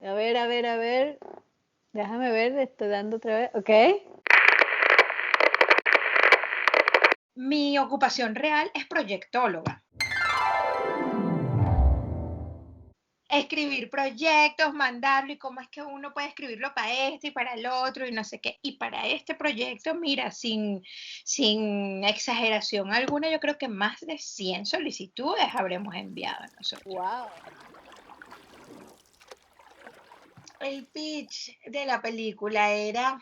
A ver, a ver, a ver. Déjame ver, le estoy dando otra vez. Ok. Mi ocupación real es proyectóloga. Escribir proyectos, mandarlo y cómo es que uno puede escribirlo para este y para el otro y no sé qué. Y para este proyecto, mira, sin exageración alguna, yo creo que más de 100 solicitudes habremos enviado nosotros. Wow. El pitch de la película era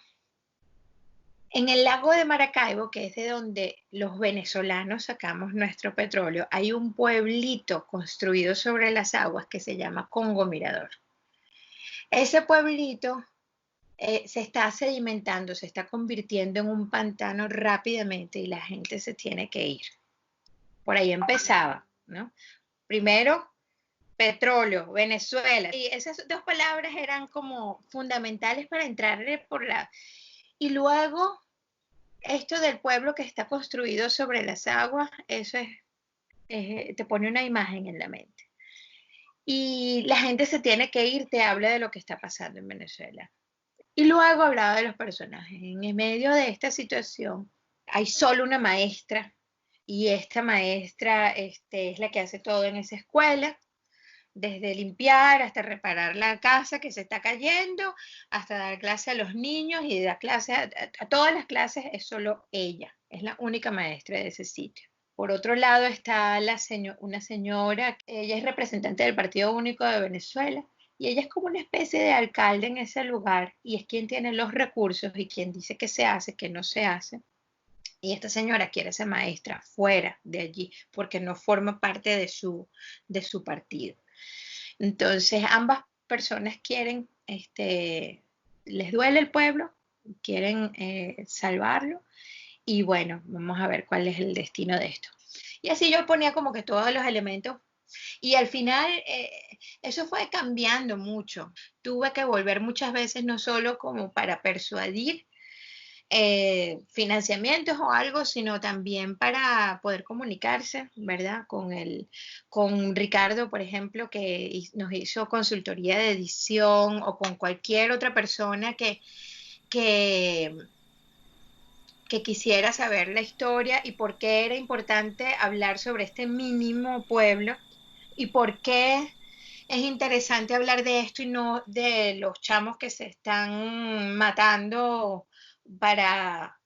en el lago de Maracaibo, que es de donde los venezolanos sacamos nuestro petróleo, hay un pueblito construido sobre las aguas que se llama Congo Mirador. Ese pueblito se está sedimentando, se está convirtiendo en un pantano rápidamente y la gente se tiene que ir. Por ahí empezaba, ¿no? Primero, petróleo, Venezuela. Y esas dos palabras eran como fundamentales para entrarle por la... Y luego, esto del pueblo que está construido sobre las aguas, eso te pone una imagen en la mente. Y la gente se tiene que ir, te habla de lo que está pasando en Venezuela. Y luego hablaba de los personajes. En el medio de esta situación hay solo una maestra y esta maestra es la que hace todo en esa escuela, desde limpiar hasta reparar la casa que se está cayendo, hasta dar clase a los niños y dar clase a todas las clases, es solo ella, es la única maestra de ese sitio. Por otro lado está una señora, ella es representante del Partido Único de Venezuela y ella es como una especie de alcalde en ese lugar y es quien tiene los recursos y quien dice que se hace, que no se hace. Y esta señora quiere ser maestra fuera de allí porque no forma parte de su partido. Entonces, ambas personas quieren, les duele el pueblo, quieren salvarlo y bueno, vamos a ver cuál es el destino de esto. Y así yo ponía como que todos los elementos y al final eso fue cambiando mucho. Tuve que volver muchas veces no solo como para persuadir financiamientos o algo, sino también para poder comunicarse, ¿verdad? Con Ricardo, por ejemplo, que nos hizo consultoría de edición o con cualquier otra persona que, que quisiera saber la historia y por qué era importante hablar sobre este mínimo pueblo y por qué es interesante hablar de esto y no de los chamos que se están matando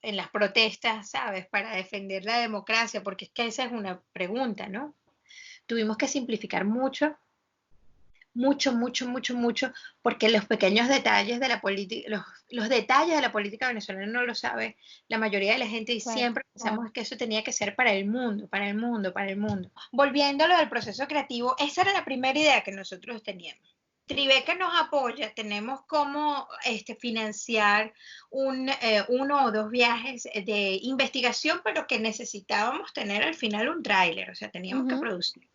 en las protestas, ¿sabes? Para defender la democracia, porque es que esa es una pregunta, ¿no? Tuvimos que simplificar mucho, mucho, mucho, mucho, mucho, porque los pequeños detalles de la política, los detalles de la política venezolana no lo sabe la mayoría de la gente y Claro. siempre pensamos que eso tenía que ser para el mundo, para el mundo, para el mundo. Volviendo a lo del proceso creativo, esa era la primera idea que nosotros teníamos. Tribeca nos apoya, tenemos como financiar uno o dos viajes de investigación, pero que necesitábamos tener al final un tráiler, o sea, teníamos que producir.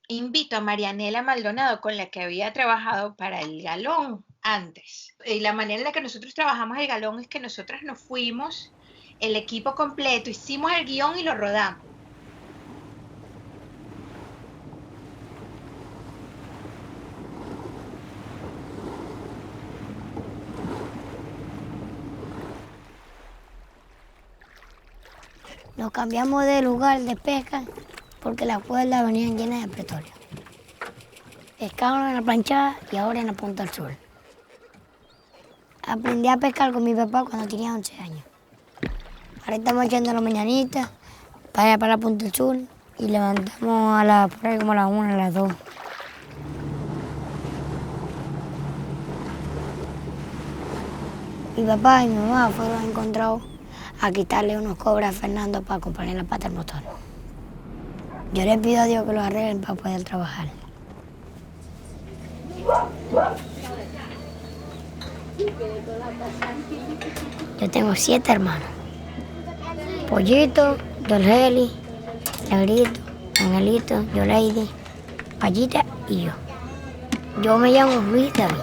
Invito a Marianela Maldonado, con la que había trabajado para el Galón antes. Y la manera en la que nosotros trabajamos el Galón es que nosotras nos fuimos, el equipo completo, hicimos el guión y lo rodamos. Nos cambiamos de lugar de pesca porque las cuerdas venían llenas de petróleo. Pescábamos en la planchada y ahora en la Punta del Sol. Aprendí a pescar con mi papá cuando tenía 11 años. Ahora estamos echando la mañanita para allá para la Punta del Sur y levantamos por ahí como a las 1, a las 2. Mi papá y mi mamá fueron encontrados a quitarle unos cobres a Fernando para comprarle la pata al motor. Yo le pido a Dios que lo arreglen para poder trabajar. Yo tengo 7 hermanos. Pollito, Dolgeli, Negrito, Angelito, Yoleidi, Payita y yo. Yo me llamo Luis David.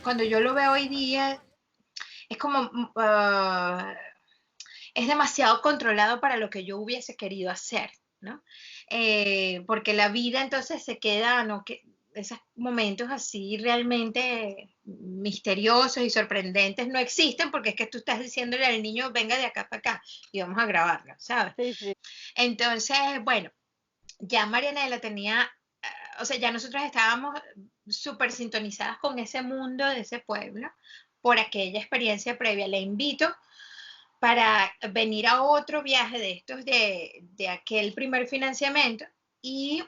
Cuando yo lo veo hoy día, es como, es demasiado controlado para lo que yo hubiese querido hacer. ¿no? Porque la vida entonces se queda, ¿no? Que esos momentos así realmente misteriosos y sorprendentes no existen porque es que tú estás diciéndole al niño, venga de acá para acá y vamos a grabarlo, ¿sabes? Sí, sí. Entonces, bueno, ya Marianela tenía, o sea, ya nosotros estábamos súper sintonizadas con ese mundo de ese pueblo por aquella experiencia previa. Le invito para venir a otro viaje de estos de aquel primer financiamiento y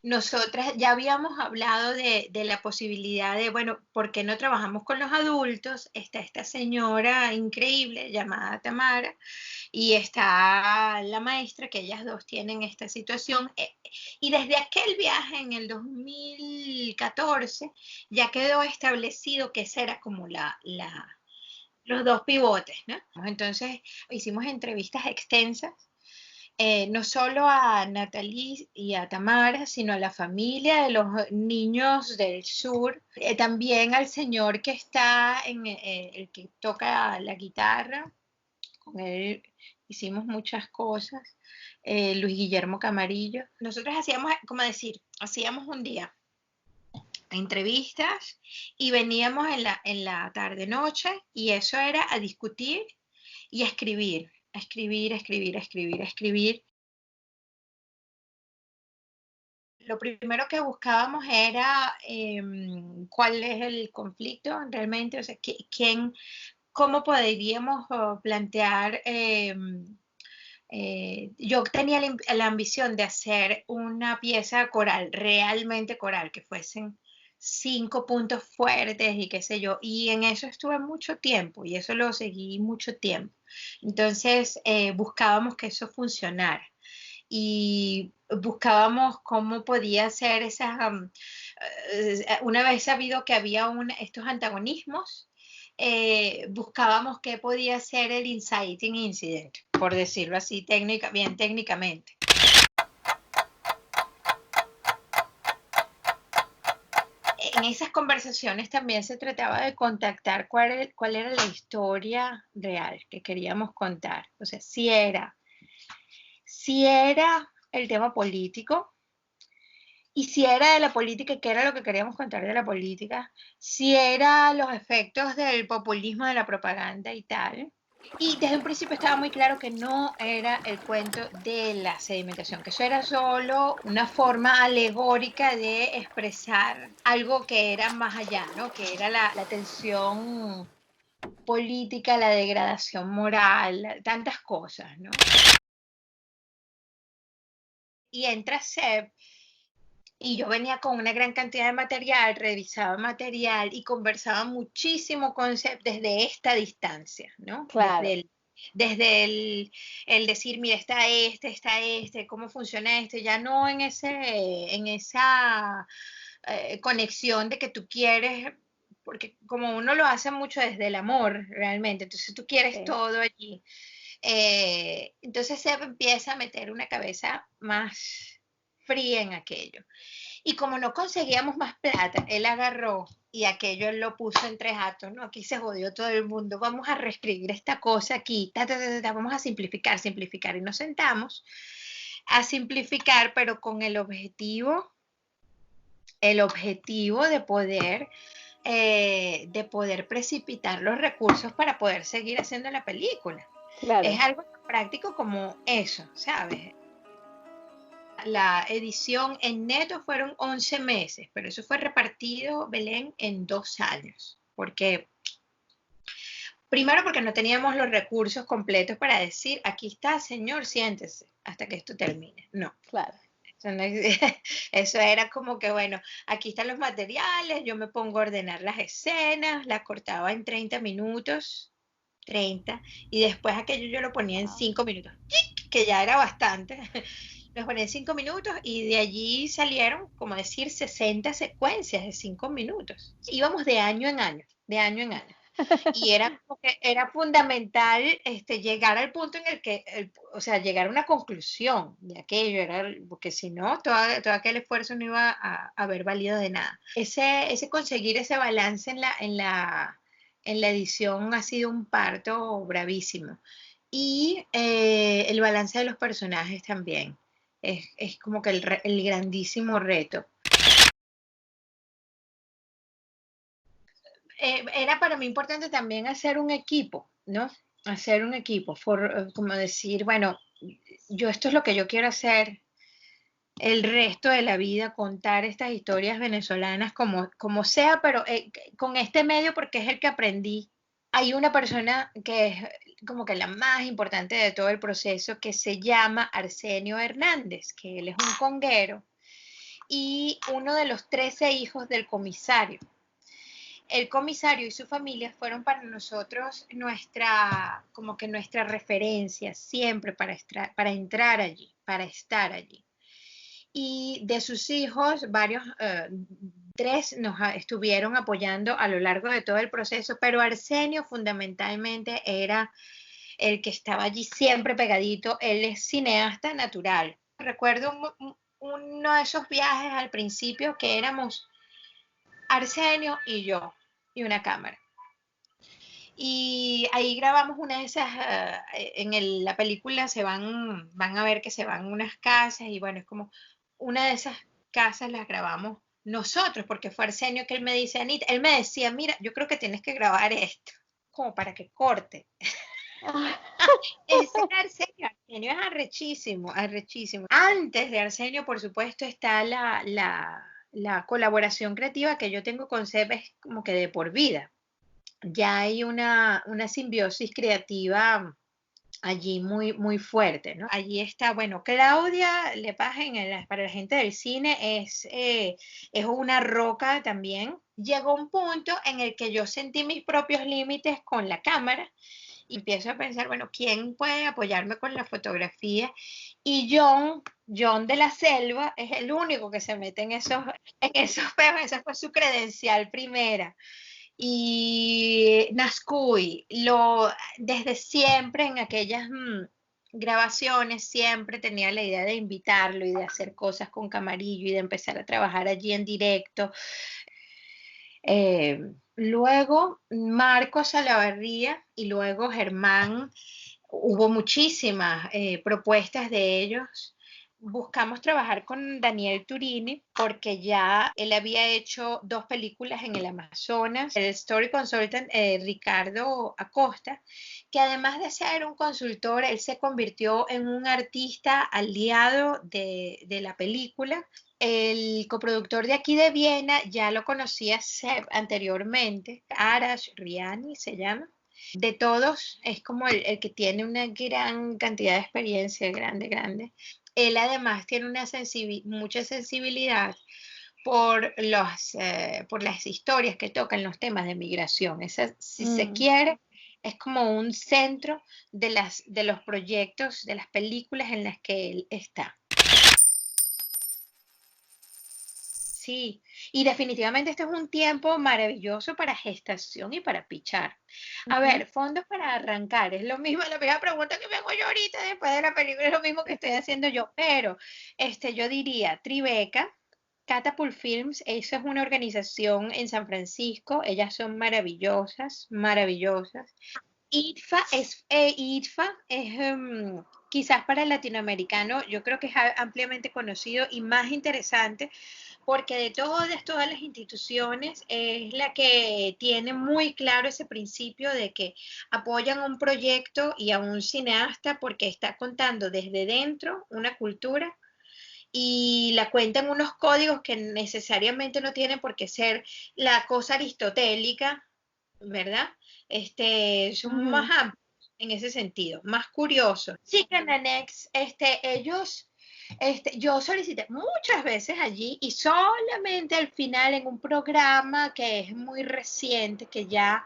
nosotras ya habíamos hablado de la posibilidad de, bueno, ¿por qué no trabajamos con los adultos? Está esta señora increíble llamada Tamara y está la maestra, que ellas dos tienen esta situación. Y desde aquel viaje en el 2014 ya quedó establecido que esa era como los dos pivotes, ¿no? Entonces hicimos entrevistas extensas, no solo a Natalie y a Tamara, sino a la familia de los niños del sur, también al señor que está el que toca la guitarra, con él hicimos muchas cosas, Luis Guillermo Camarillo. Nosotros hacíamos, como decir, hacíamos un día entrevistas y veníamos en la tarde-noche y eso era a discutir y a escribir, a escribir, a escribir, a escribir, a escribir. Lo primero que buscábamos era cuál es el conflicto realmente, o sea, quién, cómo podríamos plantear. Yo tenía la ambición de hacer una pieza coral, realmente coral, que fuesen 5 puntos fuertes y qué sé yo, y en eso estuve mucho tiempo y eso lo seguí mucho tiempo. Entonces buscábamos que eso funcionara y buscábamos cómo podía ser esas, una vez sabido que había estos antagonismos, buscábamos qué podía ser el inciting incident, por decirlo así, bien técnicamente. En esas conversaciones también se trataba de contactar cuál era la historia real que queríamos contar. O sea, si era el tema político, y si era de la política, qué era lo que queríamos contar de la política, si era los efectos del populismo, de la propaganda y tal. Y desde un principio estaba muy claro que no era el cuento de la sedimentación, que eso era solo una forma alegórica de expresar algo que era más allá, ¿no? Que era la tensión política, la degradación moral, tantas cosas, ¿no? Y entra Seb y yo venía con una gran cantidad de material, revisaba material y conversaba muchísimo con Seb desde esta distancia, ¿no? Claro. Desde el decir, mira, está este, cómo funciona este, ya no en esa conexión de que tú quieres, porque como uno lo hace mucho desde el amor, realmente, entonces tú quieres Sí. todo allí. Entonces Seb empieza a meter una cabeza más fría en aquello. Y como no conseguíamos más plata, él agarró y aquello él lo puso en 3 actos, ¿no? Aquí se jodió todo el mundo, vamos a reescribir esta cosa aquí, vamos a simplificar, simplificar. Y nos sentamos a simplificar, pero con el objetivo de poder precipitar los recursos para poder seguir haciendo la película. Claro. Es algo tan práctico como eso, ¿sabes? La edición en neto fueron 11 meses, pero eso fue repartido, Belén, en 2 años. Porque, primero porque no teníamos los recursos completos para decir, aquí está, señor, siéntese hasta que esto termine. No. Claro. Eso era como que, bueno, aquí están los materiales, yo me pongo a ordenar las escenas, las cortaba en 30 minutos, 30, y después aquello yo lo ponía en 5 minutos, que ya era bastante. Los ponía en 5 minutos y de allí salieron, como decir, 60 secuencias de 5 minutos. Íbamos de año en año, de año en año. Y era, era fundamental llegar al punto en el que, o sea, llegar a una conclusión de aquello, porque si no, todo aquel esfuerzo no iba a haber valido de nada. Ese conseguir ese balance en la edición ha sido un parto bravísimo. Y el balance de los personajes también. es como que el grandísimo reto. Era para mí importante también hacer un equipo, ¿no? Hacer un equipo, como decir, bueno, yo esto es lo que yo quiero hacer el resto de la vida, contar estas historias venezolanas como sea, pero con este medio porque es el que aprendí. Hay una persona que es como que la más importante de todo el proceso, que se llama Arsenio Hernández, que él es un conguero y uno de los 13 hijos del comisario. El comisario y su familia fueron para nosotros como que nuestra referencia siempre para entrar allí, para estar allí. Y de sus hijos, tres nos estuvieron apoyando a lo largo de todo el proceso, pero Arsenio fundamentalmente era el que estaba allí siempre pegadito. Él es cineasta natural. Recuerdo uno de esos viajes al principio que éramos Arsenio y yo y una cámara. Y ahí grabamos una de esas, la película van a ver que se van unas casas y bueno, es como una de esas casas las grabamos nosotros, porque fue Arsenio que él me dice, Anita, él me decía, mira, yo creo que tienes que grabar esto, como para que corte. Ese Arsenio es arrechísimo, arrechísimo. Antes de Arsenio, por supuesto, está la colaboración creativa que yo tengo con Seb, es como que de por vida. Ya hay una simbiosis creativa allí muy, muy fuerte, ¿no? Allí está, bueno, Claudia Lepage para la gente del cine es una roca también. Llegó un punto en el que yo sentí mis propios límites con la cámara y empiezo a pensar, bueno, ¿quién puede apoyarme con la fotografía? Y John de la Selva es el único que se mete en esos peos, esa fue su credencial primera. Y Nazcuy, desde siempre en aquellas grabaciones, siempre tenía la idea de invitarlo y de hacer cosas con Camarillo y de empezar a trabajar allí en directo. Luego Marcos Salavarría y luego Germán, hubo muchísimas propuestas de ellos. Buscamos trabajar con Daniel Turini porque ya él había hecho 2 películas en el Amazonas. El Story Consultant Ricardo Acosta, que además de ser un consultor, él se convirtió en un artista aliado de la película. El coproductor de aquí de Viena ya lo conocía Seb anteriormente, Arash Riani se llama. De todos, es como el que tiene una gran cantidad de experiencia, grande. Él además tiene mucha sensibilidad por las historias que tocan los temas de migración. Si se quiere, es como un centro de los proyectos, de las películas en las que él está. Sí, y definitivamente este es un tiempo maravilloso para gestación y para pichar. A ver, fondos para arrancar, es lo mismo, la misma pregunta que me hago yo ahorita después de la película, es lo mismo que estoy haciendo yo, pero yo diría Tribeca, Catapult Films, esa es una organización en San Francisco, ellas son maravillosas, maravillosas. IDFA es quizás para el latinoamericano, yo creo que es ampliamente conocido y más interesante porque de todas las instituciones es la que tiene muy claro ese principio de que apoyan a un proyecto y a un cineasta porque está contando desde dentro una cultura y la cuentan unos códigos que necesariamente no tienen por qué ser la cosa aristotélica, ¿verdad? Son más amplios en ese sentido, más curiosos. Chicken Annex, yo solicité muchas veces allí y solamente al final en un programa que es muy reciente, que ya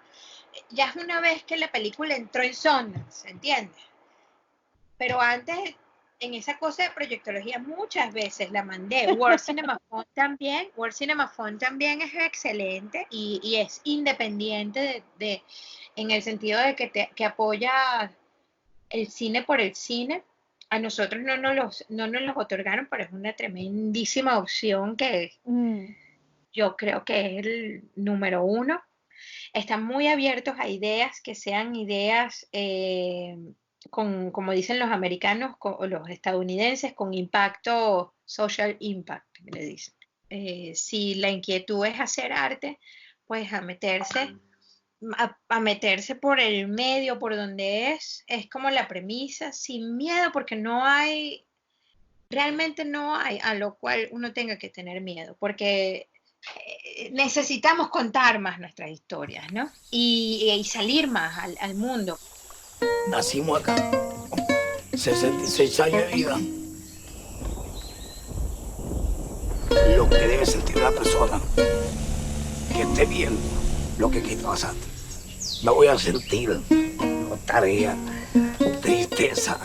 es una vez que la película entró en Sundance, ¿entiendes? Pero antes, en esa cosa de proyectología, muchas veces la mandé. World Cinema Fund también es excelente y es independiente en el sentido de que apoya el cine por el cine. A nosotros no nos los otorgaron, pero es una tremendísima opción que yo creo que es el número 1. Están muy abiertos a ideas que sean ideas como dicen los americanos o los estadounidenses, con impacto, social impact, le dicen. Si la inquietud es hacer arte, pues a meterse por el medio, por donde es como la premisa, sin miedo, porque realmente no hay a lo cual uno tenga que tener miedo, porque necesitamos contar más nuestras historias, ¿no? Y salir más al mundo. Nacimos acá, 66 años de vida. Lo que debe sentir la persona que esté viendo lo que aquí está pasando. No voy a sentir nostalgia, tristeza,